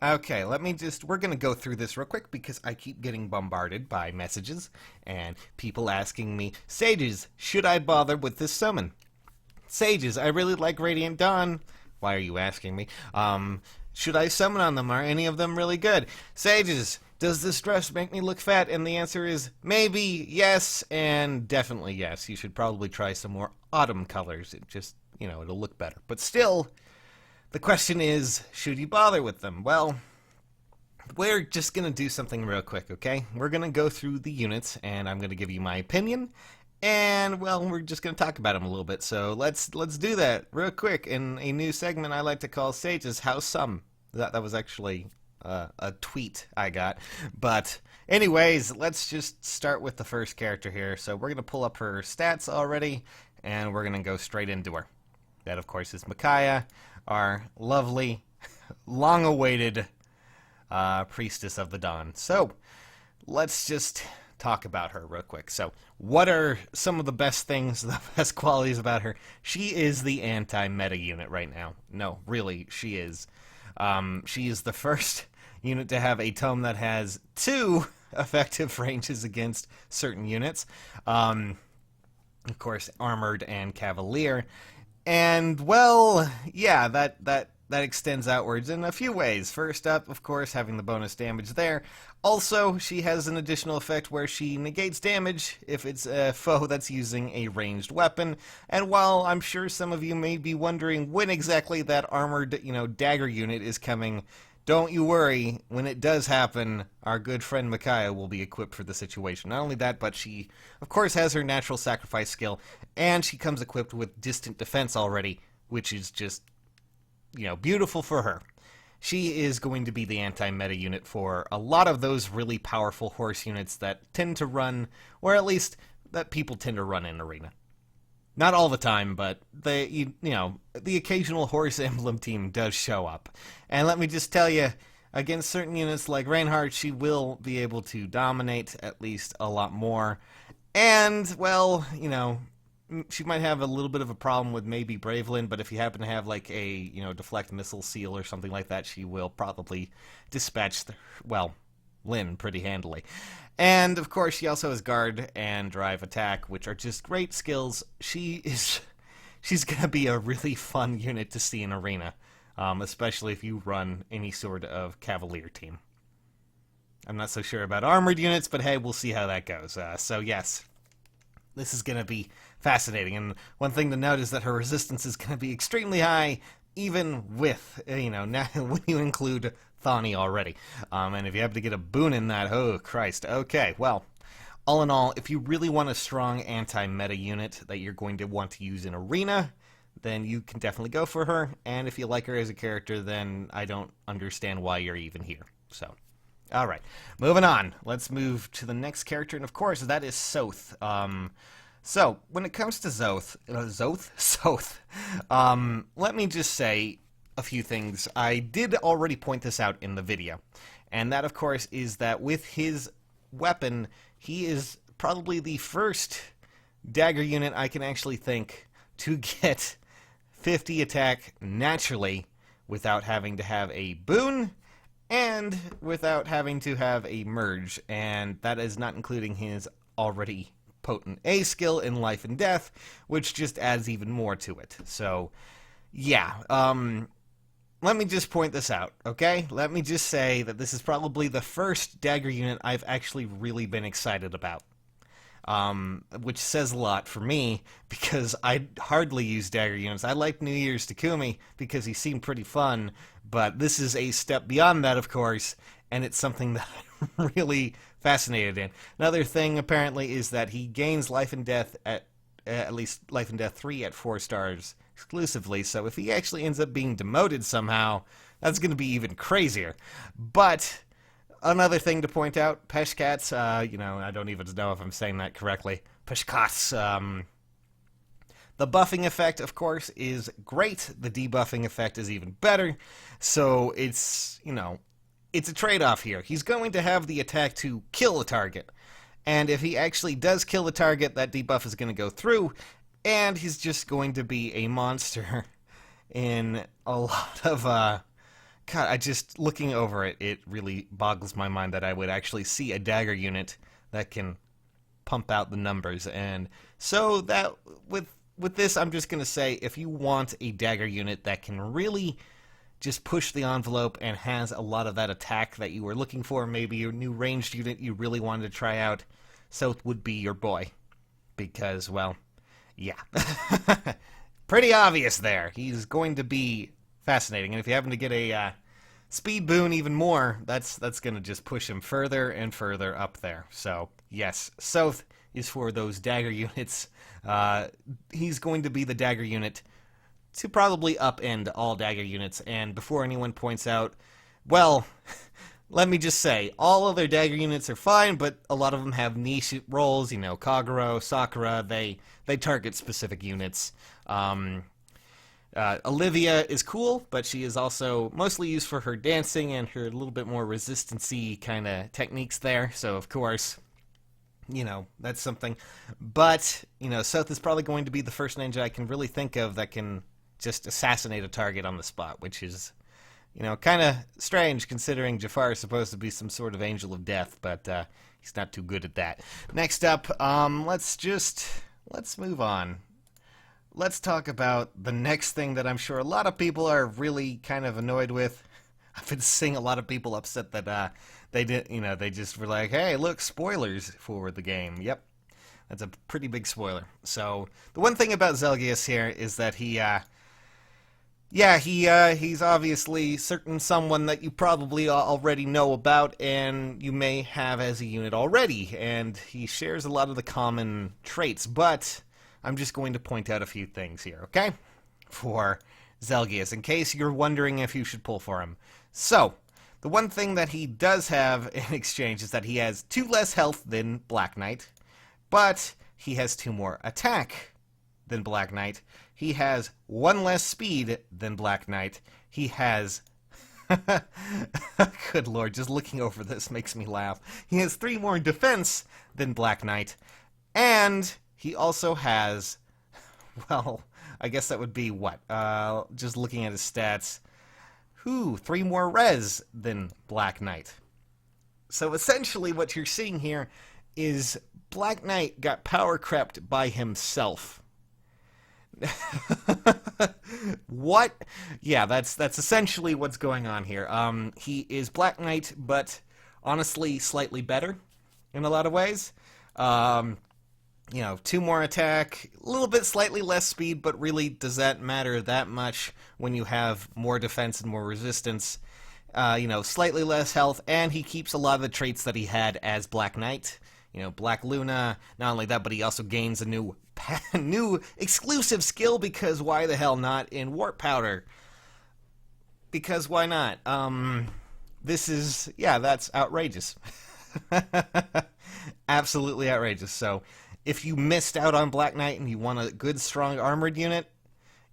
Okay, we're gonna go through this real quick because I keep getting bombarded by messages and people asking me, Sages, should I bother with this summon? Sages, I really like Radiant Dawn. Why are you asking me? Should I summon on them? Are any of them really good? Sages, does this dress make me look fat? And the answer is maybe, yes, and definitely yes. You should probably try some more autumn colors. It just, it'll look better. But still, the question is, should you bother with them? Well, we're just going to do something real quick, okay? We're going to go through the units, and I'm going to give you my opinion, and, well, we're just going to talk about them a little bit. So let's do that real quick in a new segment I like to call Sage's How Some. That was actually a tweet I got. But anyways, let's just start with the first character here. So we're going to pull up her stats already, and we're going to go straight into her. That, of course, is Micaiah, our lovely, long-awaited priestess of the dawn. So let's just talk about her real quick. So what are some of the best things, the best qualities about her? She is the anti-meta unit right now. No, really, she is. She is the first unit to have a tome that has 2 effective ranges against certain units. Of course, Armored and Cavalier. And, well, yeah, that extends outwards in a few ways. First up, of course, having the bonus damage there. Also, she has an additional effect where she negates damage if it's a foe that's using a ranged weapon. And while I'm sure some of you may be wondering when exactly that armored, dagger unit is coming, don't you worry. When it does happen, our good friend Micaiah will be equipped for the situation. Not only that, but she, of course, has her natural sacrifice skill, and she comes equipped with distant defense already, which is just, beautiful for her. She is going to be the anti-meta unit for a lot of those really powerful horse units that tend to run, or at least that people tend to run in Arena. Not all the time, but the occasional horse emblem team does show up. And let me just tell you, against certain units like Reinhardt, she will be able to dominate at least a lot more. And, well, she might have a little bit of a problem with maybe Bravelyn, but if you happen to have like a, deflect missile seal or something like that, she will probably dispatch, Lyn pretty handily. And, of course, she also has Guard and Drive Attack, which are just great skills. She's going to be a really fun unit to see in Arena, especially if you run any sort of Cavalier team. I'm not so sure about armored units, but hey, we'll see how that goes. So, yes, this is going to be fascinating. And one thing to note is that her resistance is going to be extremely high, even with, now when you include Thani already. And if you happen to get a boon in that, oh Christ. Okay, well, all in all, if you really want a strong anti-meta unit that you're going to want to use in Arena, then you can definitely go for her. And if you like her as a character, then I don't understand why you're even here. So, alright, moving on. Let's move to the next character, and of course, that is Soth. So, when it comes to Soth, let me just say a few things. I did already point this out in the video, and that, of course, is that with his weapon, he is probably the first dagger unit I can actually think to get 50 attack naturally without having to have a boon and without having to have a merge, and that is not including his already potent A skill in Life and Death, which just adds even more to it. So, yeah, let me just point this out, okay? Let me just say that this is probably the first dagger unit I've actually really been excited about. Which says a lot for me, because I hardly use dagger units. I like New Year's Takumi because he seemed pretty fun, but this is a step beyond that, of course, and it's something that I'm really fascinated in. Another thing, apparently, is that he gains Life and Death at least Life and Death 3 at 4 stars exclusively, so if he actually ends up being demoted somehow, that's going to be even crazier. But another thing to point out, Peshkats, I don't even know if I'm saying that correctly. Peshkats, the buffing effect, of course, is great. The debuffing effect is even better. So it's, it's a trade-off here. He's going to have the attack to kill a target. And if he actually does kill the target, that debuff is going to go through, and he's just going to be a monster in a lot of God, I just, looking over it, it really boggles my mind that I would actually see a dagger unit that can pump out the numbers. And so that, with this, I'm just going to say, if you want a dagger unit that can really just push the envelope and has a lot of that attack that you were looking for, maybe your new ranged unit you really wanted to try out, South would be your boy. Because, well, yeah. Pretty obvious there. He's going to be fascinating. And if you happen to get a speed boon even more, that's going to just push him further and further up there. So, yes, South is for those dagger units. He's going to be the dagger unit to probably upend all dagger units. And before anyone points out, well, let me just say, all other dagger units are fine, but a lot of them have niche roles. You know, Kagero, Sakura, they target specific units. Olivia is cool, but she is also mostly used for her dancing and her little bit more resistance-y kind of techniques there. So, of course, you know, that's something. But, you know, South is probably going to be the first ninja I can really think of that can just assassinate a target on the spot, which is, you know, kind of strange considering Jafar is supposed to be some sort of angel of death, but he's not too good at that. Next up, let's move on. Let's talk about the next thing that I'm sure a lot of people are really kind of annoyed with. I've been seeing a lot of people upset that they just were like, hey, look, spoilers for the game. Yep, that's a pretty big spoiler. So the one thing about Zelgius here is that he's obviously someone that you probably already know about and you may have as a unit already, and he shares a lot of the common traits, but I'm just going to point out a few things here, okay? For Zelgius, in case you're wondering if you should pull for him. So, the one thing that he does have in exchange is that he has 2 less health than Black Knight, but he has 2 more attack than Black Knight. He has 1 less speed than Black Knight. He has... Good lord, just looking over this makes me laugh. He has 3 more defense than Black Knight, and he also has, well, I guess that would be what? Just looking at his stats. 3 more res than Black Knight. So essentially what you're seeing here is Black Knight got power crept by himself. What? Yeah, that's essentially what's going on here. He is Black Knight, but honestly slightly better in a lot of ways. You know, 2 more attack, a little bit slightly less speed, but really does that matter that much when you have more defense and more resistance? You know, slightly less health, and he keeps a lot of the traits that he had as Black Knight. You know, Black Luna, not only that, but he also gains a new exclusive skill, because why the hell not, in Warp Powder? Because why not? That's outrageous. Absolutely outrageous. So, if you missed out on Black Knight and you want a good, strong armored unit,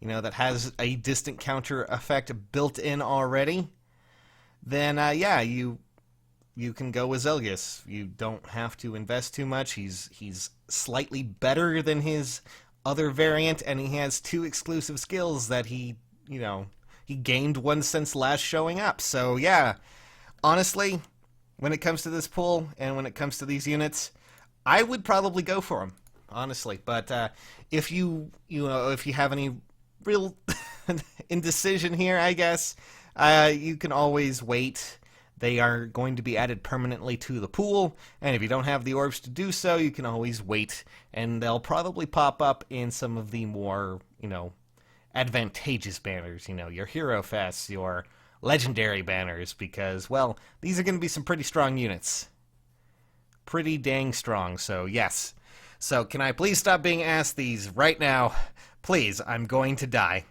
you know, that has a distant counter effect built in already, then, you can go with Zelgius. You don't have to invest too much. He's slightly better than his other variant, and he has 2 exclusive skills that he gained 1 since last showing up. So, yeah, honestly, when it comes to this pull and when it comes to these units, I would probably go for him, honestly. But if you have any real indecision here, I guess you can always wait. They are going to be added permanently to the pool, and if you don't have the orbs to do so, you can always wait, and they'll probably pop up in some of the more, advantageous banners, your Hero Fests, your Legendary banners, because, well, these are going to be some pretty strong units. Pretty dang strong, so yes. So can I please stop being asked these right now? Please, I'm going to die.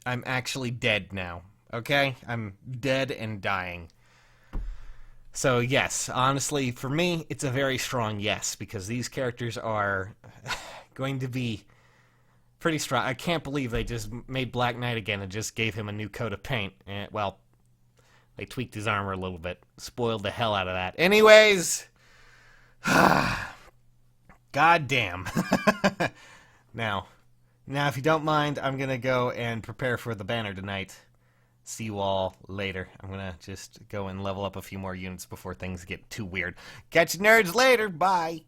I'm actually dead now, okay? I'm dead and dying. So yes, honestly, for me, it's a very strong yes, because these characters are going to be pretty strong. I can't believe they just made Black Knight again and just gave him a new coat of paint. Well, they tweaked his armor a little bit. Spoiled the hell out of that. Anyways, god damn. Now, if you don't mind, I'm going to go and prepare for the banner tonight. See you all later. I'm gonna just go and level up a few more units before things get too weird. Catch you nerds later. Bye.